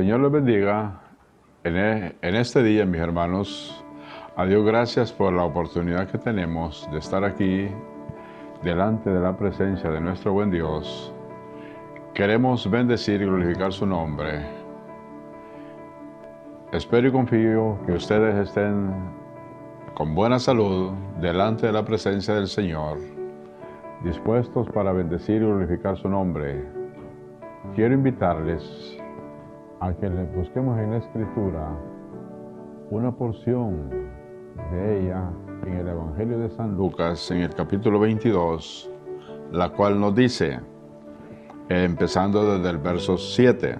Señor les bendiga en este día, mis hermanos. A Dios gracias por la oportunidad que tenemos de estar aquí delante de la presencia de nuestro buen Dios. Queremos bendecir y glorificar su nombre. Espero y confío que ustedes estén con buena salud delante de la presencia del Señor, dispuestos para bendecir y glorificar su nombre. Quiero invitarles a que le busquemos en la Escritura una porción de ella en el Evangelio de San Lucas, en el capítulo 22, la cual nos dice, empezando desde el verso 7,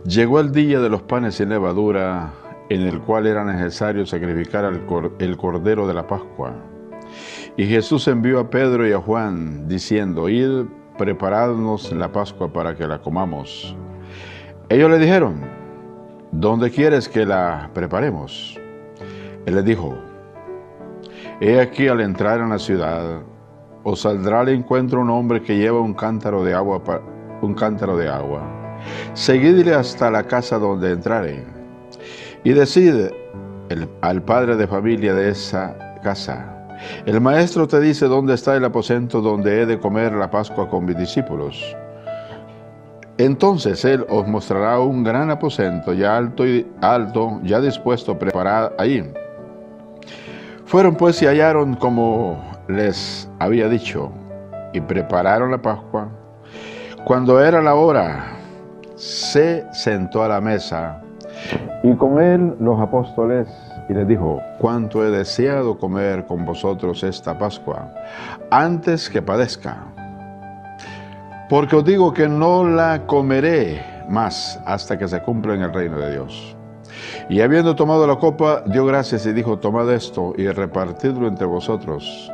llegó el día de los panes sin levadura, en el cual era necesario sacrificar el cordero de la Pascua. Y Jesús envió a Pedro y a Juan, diciendo, id, preparadnos la Pascua para que la comamos. Ellos le dijeron, ¿dónde quieres que la preparemos? Él les dijo, he aquí al entrar en la ciudad, os saldrá al encuentro un hombre que lleva un cántaro de agua. Seguidle hasta la casa donde entrare, y decid al padre de familia de esa casa, el maestro te dice dónde está el aposento donde he de comer la Pascua con mis discípulos. Entonces él os mostrará un gran aposento, ya alto, ya dispuesto, preparado allí. Fueron pues y hallaron como les había dicho, y prepararon la Pascua. Cuando era la hora, se sentó a la mesa, y con él los apóstoles, y les dijo, cuánto he deseado comer con vosotros esta Pascua, antes que padezca. Porque os digo que no la comeré más hasta que se cumpla en el reino de Dios. Y habiendo tomado la copa, dio gracias y dijo, tomad esto y repartidlo entre vosotros.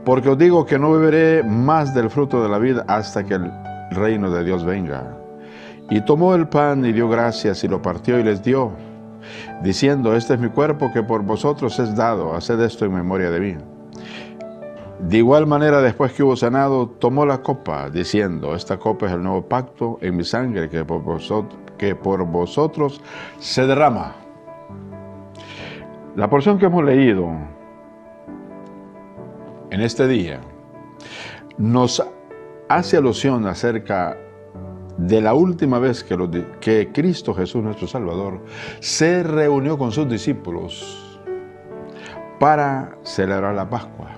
Porque os digo que no beberé más del fruto de la vid hasta que el reino de Dios venga. Y tomó el pan y dio gracias y lo partió y les dio, diciendo, este es mi cuerpo que por vosotros es dado, haced esto en memoria de mí. De igual manera, después que hubo cenado, tomó la copa, diciendo, esta copa es el nuevo pacto en mi sangre que por vosotros se derrama. La porción que hemos leído en este día nos hace alusión acerca de la última vez que Cristo Jesús, nuestro Salvador, se reunió con sus discípulos para celebrar la Pascua.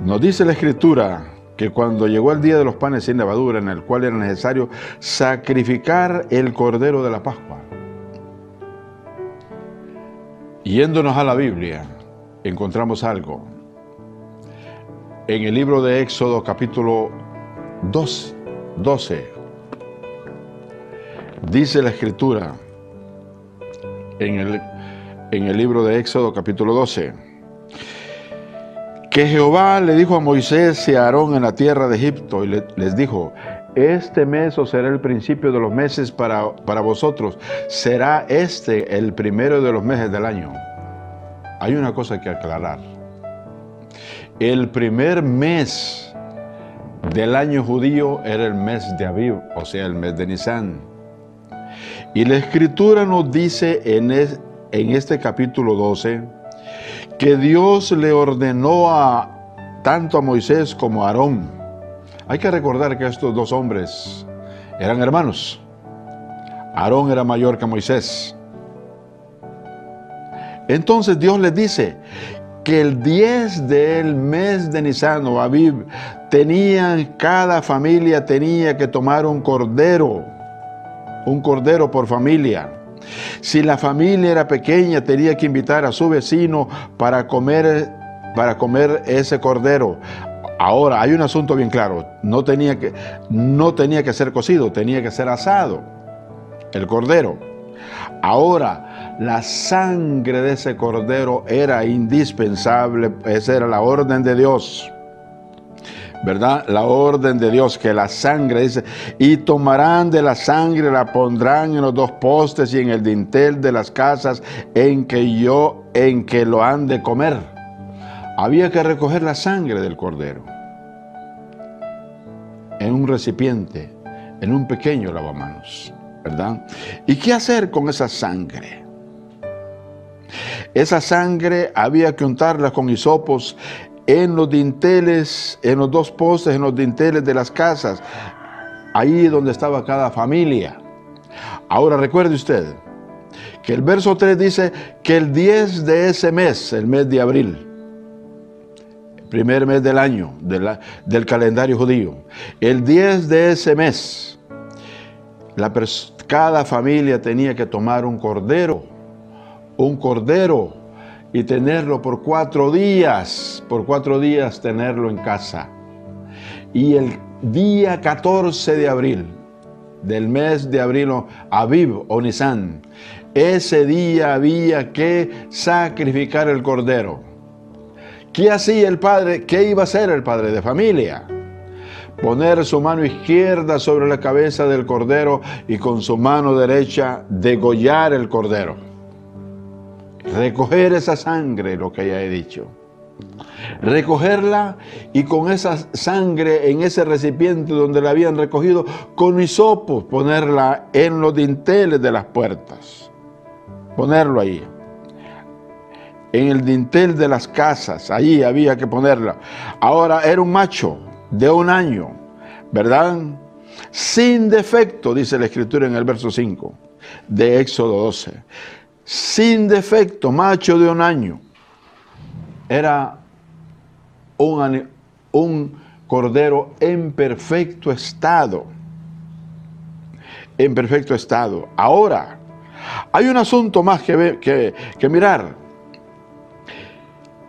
Nos dice la Escritura que cuando llegó el día de los panes sin levadura, en el cual era necesario sacrificar el cordero de la Pascua. Yéndonos a la Biblia, encontramos algo. En el libro de Éxodo, capítulo 12, dice la Escritura, en el libro de Éxodo, capítulo 12, que Jehová le dijo a Moisés y a Aarón en la tierra de Egipto, y les dijo, este mes os será el principio de los meses para vosotros, será este el primero de los meses del año. Hay una cosa que aclarar. El primer mes del año judío era el mes de Aviv, o sea, el mes de Nisán. Y la Escritura nos dice en este capítulo 12, que Dios le ordenó tanto a Moisés como a Aarón. Hay que recordar que estos dos hombres eran hermanos. Aarón era mayor que Moisés. Entonces Dios les dice que el 10 del mes de Nisán o Aviv, cada familia tenía que tomar un cordero por familia. Si la familia era pequeña, tenía que invitar a su vecino para comer ese cordero. Ahora, hay un asunto bien claro. No tenía que ser cocido, tenía que ser asado, el cordero. Ahora, la sangre de ese cordero era indispensable. Esa era la orden de Dios. ¿Verdad? La orden de Dios, que la sangre, dice, y tomarán de la sangre, la pondrán en los dos postes y en el dintel de las casas en que lo han de comer. Había que recoger la sangre del cordero en un recipiente en un pequeño lavamanos, ¿verdad? ¿Y qué hacer con esa sangre? Esa sangre había que untarla con hisopos en los dinteles, en los dos postes, en los dinteles de las casas, ahí donde estaba cada familia. Ahora recuerde usted que el verso 3 dice que el 10 de ese mes, el mes de abril, el primer mes del año, del calendario judío, el 10 de ese mes, cada familia tenía que tomar un cordero, y tenerlo por 4 días, tenerlo en casa. Y el día 14 de abril, del mes de abril, Aviv o Nisan, ese día había que sacrificar el cordero. ¿Qué hacía el padre? ¿Qué iba a hacer el padre de familia? Poner su mano izquierda sobre la cabeza del cordero y con su mano derecha degollar el cordero. Recoger esa sangre, lo que ya he dicho. Recogerla y con esa sangre en ese recipiente donde la habían recogido, con hisopos, ponerla en los dinteles de las puertas. Ponerlo ahí. En el dintel de las casas, allí había que ponerla. Ahora era un macho de 1 año, ¿verdad? Sin defecto, dice la Escritura en el verso 5 de Éxodo 12. Sin defecto, macho de 1 año. Era un cordero en perfecto estado. En perfecto estado. Ahora, hay un asunto más que mirar.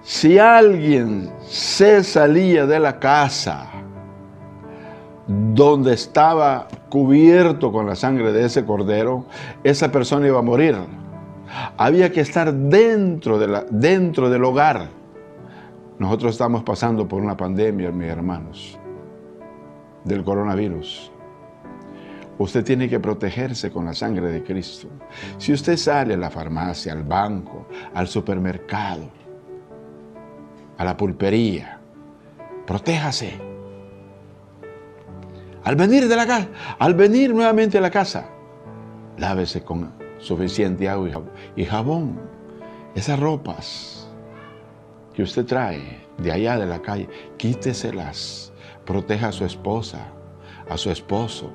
Si alguien se salía de la casa donde estaba cubierto con la sangre de ese cordero, esa persona iba a morir. Había que estar dentro del hogar. Nosotros estamos pasando por una pandemia, mis hermanos, del coronavirus. Usted tiene que protegerse con la sangre de Cristo. Si usted sale a la farmacia, al banco, al supermercado, a la pulpería, protéjase. Al venir nuevamente a la casa, lávese con suficiente agua y jabón. Esas ropas que usted trae de allá de la calle, quíteselas. Proteja a su esposa, a su esposo.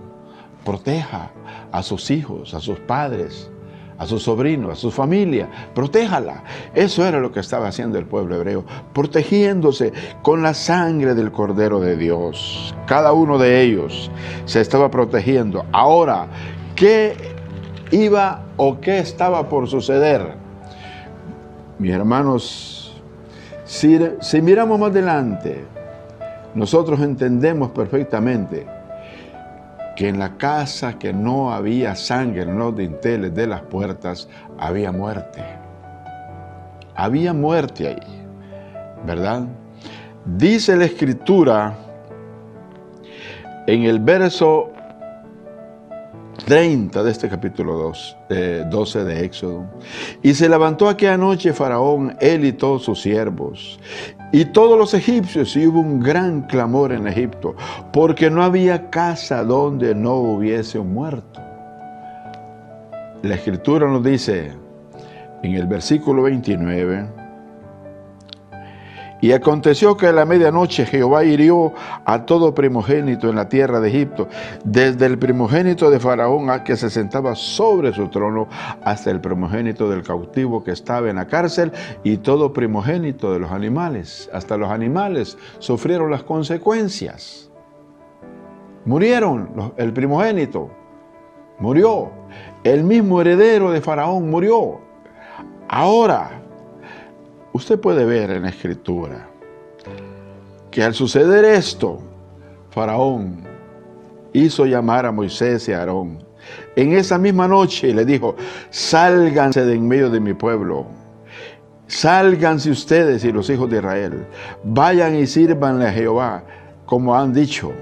Proteja a sus hijos, a sus padres, a sus sobrinos, a su familia. Protéjala. Eso era lo que estaba haciendo el pueblo hebreo, protegiéndose con la sangre del Cordero de Dios. Cada uno de ellos se estaba protegiendo. Ahora, ¿qué iba o qué estaba por suceder? Mis hermanos, si miramos más adelante, nosotros entendemos perfectamente que en la casa que no había sangre en los dinteles de las puertas, había muerte. Había muerte ahí, ¿verdad? Dice la Escritura en el verso 30 de este capítulo 12 de Éxodo. Y se levantó aquella noche Faraón, él y todos sus siervos, y todos los egipcios, y hubo un gran clamor en Egipto, porque no había casa donde no hubiese un muerto. La Escritura nos dice en el versículo 29, y aconteció que a la medianoche Jehová hirió a todo primogénito en la tierra de Egipto, desde el primogénito de Faraón a que se sentaba sobre su trono, hasta el primogénito del cautivo que estaba en la cárcel, y todo primogénito de los animales. Hasta los animales sufrieron las consecuencias. Murieron, el primogénito murió. El mismo heredero de Faraón murió. Ahora, usted puede ver en la Escritura que al suceder esto, Faraón hizo llamar a Moisés y a Aarón en esa misma noche y le dijo: sálganse de en medio de mi pueblo, sálganse ustedes y los hijos de Israel, vayan y sírvanle a Jehová como han dicho.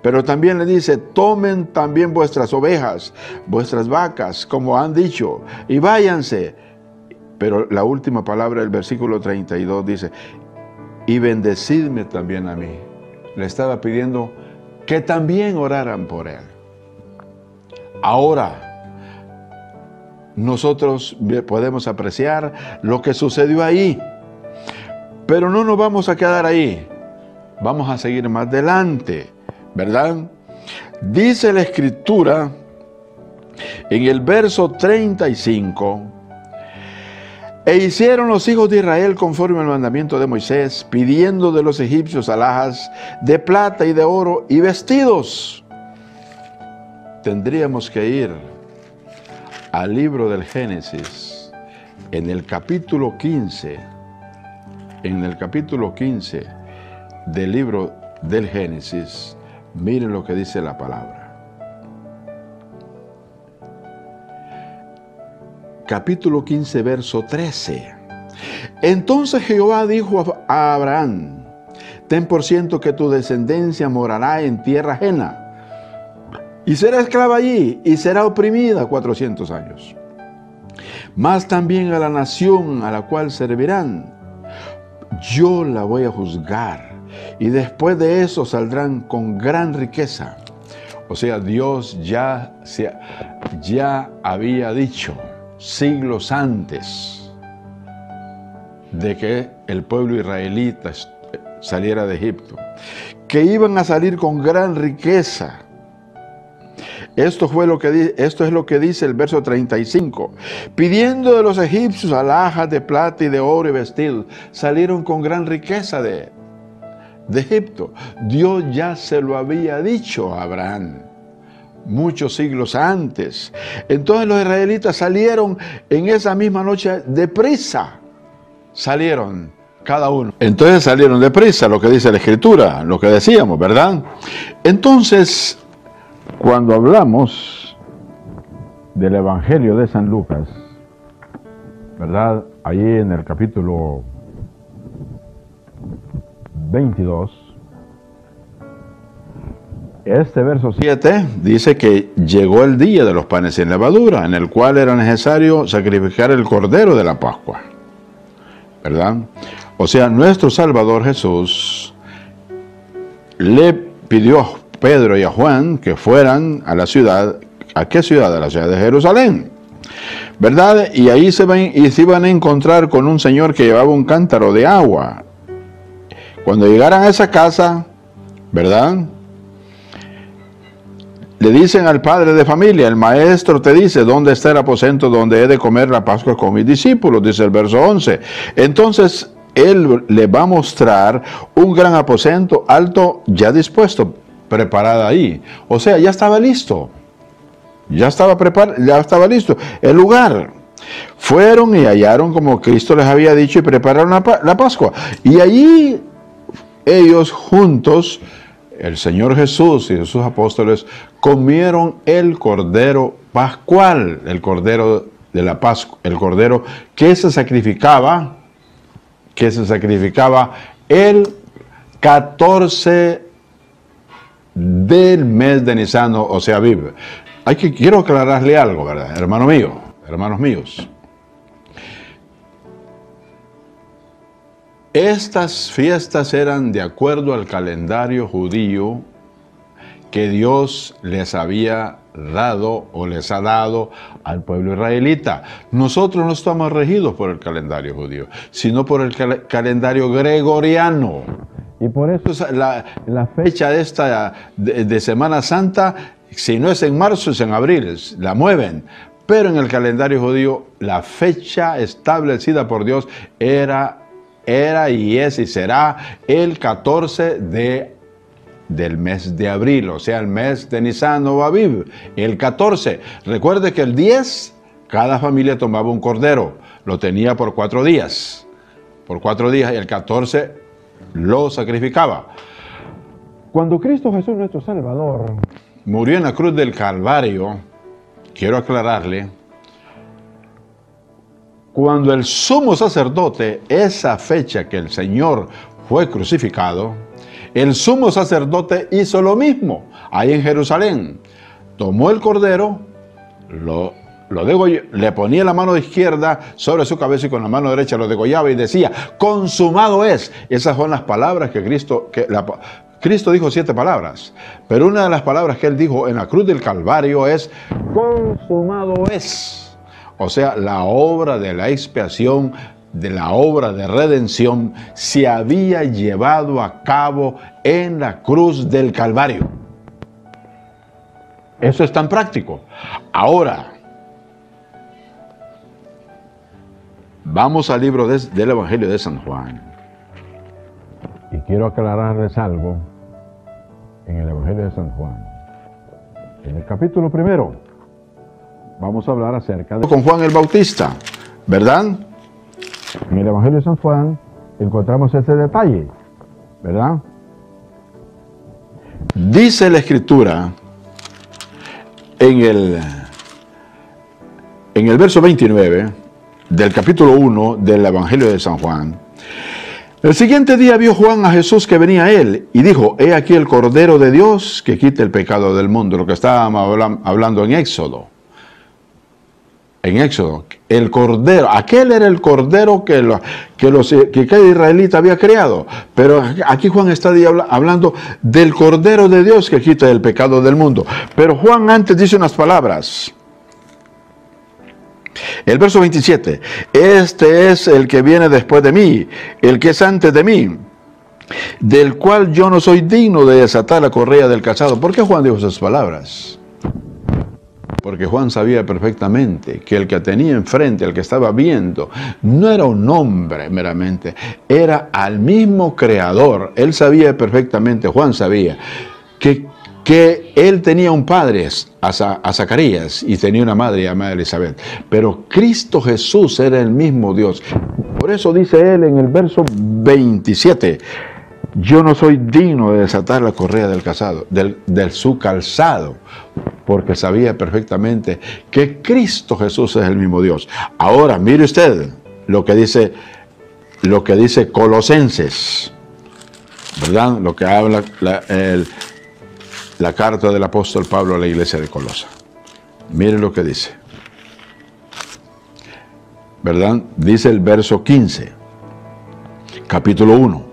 Pero también le dice: tomen también vuestras ovejas, vuestras vacas, como han dicho, y váyanse. Pero la última palabra del versículo 32 dice: y bendecidme también a mí. Le estaba pidiendo que también oraran por él. Ahora, nosotros podemos apreciar lo que sucedió ahí, pero no nos vamos a quedar ahí. Vamos a seguir más adelante, ¿verdad? Dice la Escritura en el verso 35: e hicieron los hijos de Israel conforme al mandamiento de Moisés, pidiendo de los egipcios alhajas de plata y de oro y vestidos. Tendríamos que ir al libro del Génesis, en el capítulo 15, del libro del Génesis. Miren lo que dice la palabra. Capítulo 15, verso 13. Entonces Jehová dijo a Abraham: ten por ciento que tu descendencia morará en tierra ajena, y será esclava allí, y será oprimida 400 años. Mas también a la nación a la cual servirán, yo la voy a juzgar, y después de eso saldrán con gran riqueza. O sea, Dios ya había dicho siglos antes de que el pueblo israelita saliera de Egipto, que iban a salir con gran riqueza. Esto es lo que dice el verso 35. Pidiendo de los egipcios alhajas de plata y de oro y vestidos. Salieron con gran riqueza de Egipto. Dios ya se lo había dicho a Abraham muchos siglos antes. Entonces los israelitas salieron en esa misma noche deprisa. Salieron cada uno. Entonces salieron deprisa, lo que dice la Escritura, lo que decíamos, ¿verdad? Entonces, cuando hablamos del Evangelio de San Lucas, ¿verdad? Allí en el capítulo 22, este verso 7 dice que llegó el día de los panes sin levadura, en el cual era necesario sacrificar el cordero de la Pascua, ¿verdad? O sea, nuestro Salvador Jesús le pidió a Pedro y a Juan que fueran a la ciudad. ¿A qué ciudad? A la ciudad de Jerusalén, ¿verdad? Y ahí se iban a encontrar con un señor que llevaba un cántaro de agua. Cuando llegaran a esa casa, ¿verdad?, le dicen al padre de familia: el maestro te dice, ¿dónde está el aposento donde he de comer la Pascua con mis discípulos? Dice el verso 11. Entonces, él le va a mostrar un gran aposento alto, ya dispuesto, preparado ahí. O sea, ya estaba listo. Ya estaba listo el lugar. Fueron y hallaron como Cristo les había dicho y prepararon la Pascua. Y allí ellos juntos, el Señor Jesús y sus apóstoles, comieron el cordero pascual, el cordero de la Pascua, el cordero que se sacrificaba el 14 del mes de Nisan, o sea, Aviv. Quiero aclararle algo, ¿verdad, hermano mío, hermanos míos? Estas fiestas eran de acuerdo al calendario judío que Dios les había dado o les ha dado al pueblo israelita. Nosotros no estamos regidos por el calendario judío, sino por el calendario gregoriano. Y por eso la fecha de Semana Santa, si no es en marzo, es en abril, la mueven. Pero en el calendario judío, la fecha establecida por Dios era y es y será el 14 del mes de abril, o sea, el mes de Nisan o Aviv, el 14. Recuerde que el 10, cada familia tomaba un cordero, lo tenía por 4 días. Por 4 días, y el 14 lo sacrificaba. Cuando Cristo Jesús, nuestro Salvador, murió en la cruz del Calvario, quiero aclararle, cuando el sumo sacerdote, esa fecha que el Señor fue crucificado, el sumo sacerdote hizo lo mismo ahí en Jerusalén. Tomó el cordero, lo degolló, le ponía la mano izquierda sobre su cabeza y con la mano derecha lo degollaba y decía: consumado es. Esas son las palabras que Cristo dijo 7 palabras, pero una de las palabras que Él dijo en la cruz del Calvario es: consumado es. O sea, la obra de la expiación, de la obra de redención, se había llevado a cabo en la cruz del Calvario. Eso es tan práctico. Ahora, vamos al libro del Evangelio de San Juan. Y quiero aclararles algo en el Evangelio de San Juan. En el capítulo 1, vamos a hablar acerca de con Juan el Bautista, ¿verdad? En el Evangelio de San Juan encontramos ese detalle, ¿verdad? Dice la Escritura en el verso 29 del capítulo 1 del Evangelio de San Juan: el siguiente día vio Juan a Jesús que venía a él y dijo: he aquí el Cordero de Dios que quita el pecado del mundo. Lo que estábamos hablando en Éxodo. En Éxodo, el Cordero, aquel era el Cordero que cada israelita había creado. Pero aquí Juan está hablando del Cordero de Dios que quita el pecado del mundo. Pero Juan antes dice unas palabras. El verso 27, este es el que viene después de mí, el que es antes de mí, del cual yo no soy digno de desatar la correa del calzado. ¿Por qué Juan dijo esas palabras? Porque Juan sabía perfectamente que el que tenía enfrente, el que estaba viendo, no era un hombre meramente, era al mismo Creador. Él sabía perfectamente, Juan sabía, que él tenía un padre, a Zacarías, y tenía una madre llamada Elizabeth. Pero Cristo Jesús era el mismo Dios. Por eso dice él en el verso 27, yo no soy digno de desatar la correa del calzado, de su calzado, porque sabía perfectamente que Cristo Jesús es el mismo Dios. Ahora, mire usted lo que dice Colosenses, ¿verdad? Lo que habla la carta del apóstol Pablo a la iglesia de Colosa. Mire lo que dice, ¿verdad? Dice el verso 15, capítulo 1.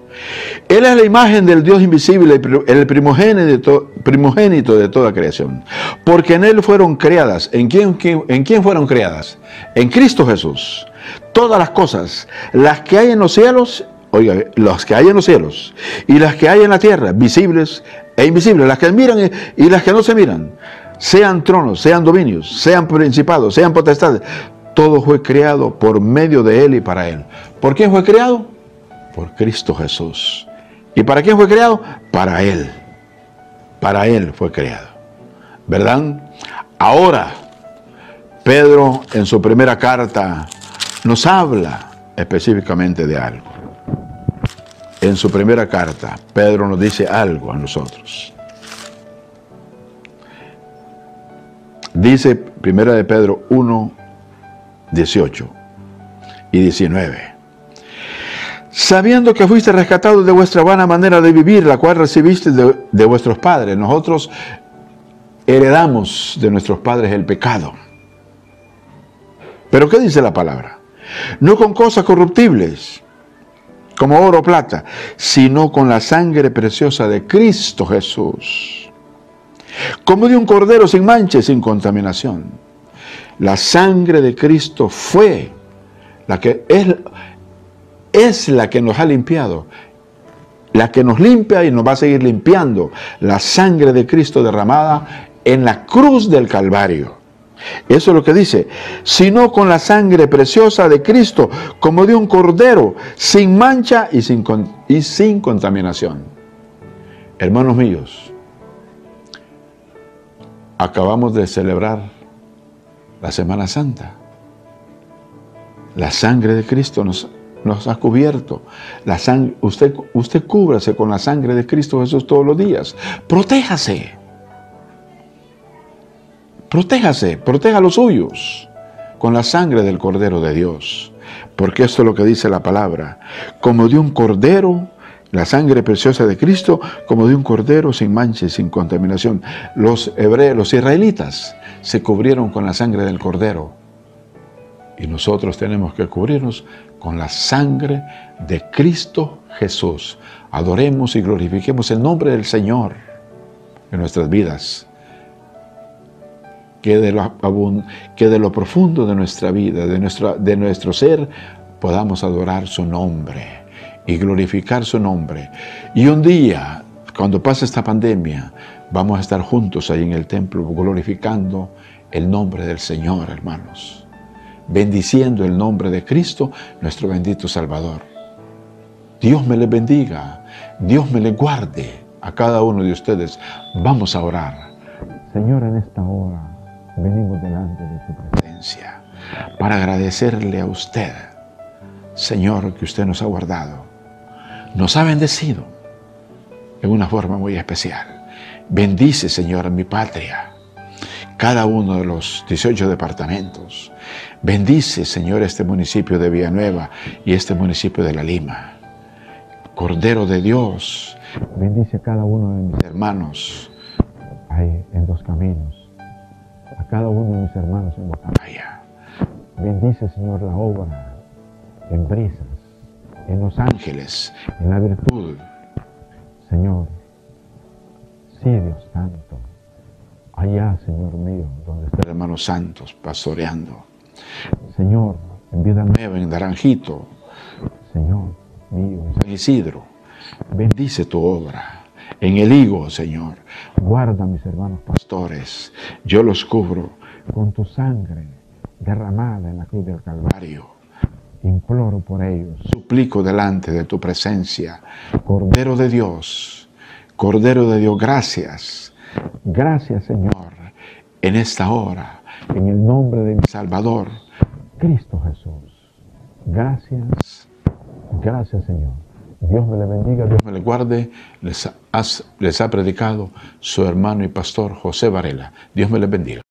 Él es la imagen del Dios invisible, el primogénito de toda creación. Porque en Él fueron creadas. ¿En quién fueron creadas? En Cristo Jesús. Todas las cosas, las que hay en los cielos, oiga, las que hay en los cielos y las que hay en la tierra, visibles e invisibles, las que miran y las que no se miran, sean tronos, sean dominios, sean principados, sean potestades, todo fue creado por medio de Él y para Él. ¿Por quién fue creado? Por Cristo Jesús. ¿Y para quién fue creado? Para Él. Para Él fue creado, ¿verdad? Ahora, Pedro en su primera carta nos habla específicamente de algo. En su primera carta, Pedro nos dice algo a nosotros. Dice primera de Pedro 1, 18 y 19. Sabiendo que fuiste rescatados de vuestra vana manera de vivir, la cual recibiste de vuestros padres. Nosotros heredamos de nuestros padres el pecado. ¿Pero qué dice la palabra? No con cosas corruptibles, como oro o plata, sino con la sangre preciosa de Cristo Jesús, como de un cordero sin mancha y sin contaminación. La sangre de Cristo fue la que es la que nos ha limpiado, la que nos limpia y nos va a seguir limpiando. La sangre de Cristo derramada en la cruz del Calvario. Eso es lo que dice, sino con la sangre preciosa de Cristo, como de un cordero, sin mancha y sin contaminación. Hermanos míos, acabamos de celebrar la Semana Santa. La sangre de Cristo nos ha cubierto. La sangre, usted cúbrase con la sangre de Cristo Jesús todos los días. Protéjase. Protéjase, proteja a los suyos con la sangre del Cordero de Dios. Porque esto es lo que dice la palabra. Como de un cordero, la sangre preciosa de Cristo, como de un cordero sin mancha y sin contaminación. Los israelitas se cubrieron con la sangre del Cordero. Y nosotros tenemos que cubrirnos con la sangre de Cristo Jesús. Adoremos y glorifiquemos el nombre del Señor en nuestras vidas. Que de lo profundo de nuestra vida, de nuestro ser, podamos adorar su nombre y glorificar su nombre. Y un día, cuando pase esta pandemia, vamos a estar juntos ahí en el templo glorificando el nombre del Señor, hermanos. Bendiciendo el nombre de Cristo, nuestro bendito Salvador. Dios me les bendiga, Dios me les guarde a cada uno de ustedes. Vamos a orar. Señor, en esta hora venimos delante de tu presencia para agradecerle a usted, Señor, que usted nos ha guardado, nos ha bendecido en una forma muy especial. Bendice, Señor, a mi patria, cada uno de los 18 departamentos. Bendice, Señor, este municipio de Villanueva y este municipio de La Lima. Cordero de Dios, bendice a cada uno de mis hermanos ahí en Dos Caminos, a cada uno de mis hermanos en Guatemala. Bendice, Señor, la obra en Brisas, en Los Ángeles, en La Virtud. Señor, sí, Dios santo, allá, Señor mío, donde está el hermano Santos pastoreando. Señor, en Vida Nueva, en Naranjito, Señor mío, en San Isidro, bendice tu obra. En El Higo, Señor, guarda a mis hermanos pastores, yo los cubro con tu sangre derramada en la cruz del Calvario. Imploro por ellos, suplico delante de tu presencia. Cordero de Dios, gracias. Gracias, Señor, en esta hora, en el nombre de mi Salvador, Cristo Jesús. Gracias, gracias, Señor. Dios me le bendiga, Dios me le guarde. Les ha predicado su hermano y pastor José Varela. Dios me les bendiga.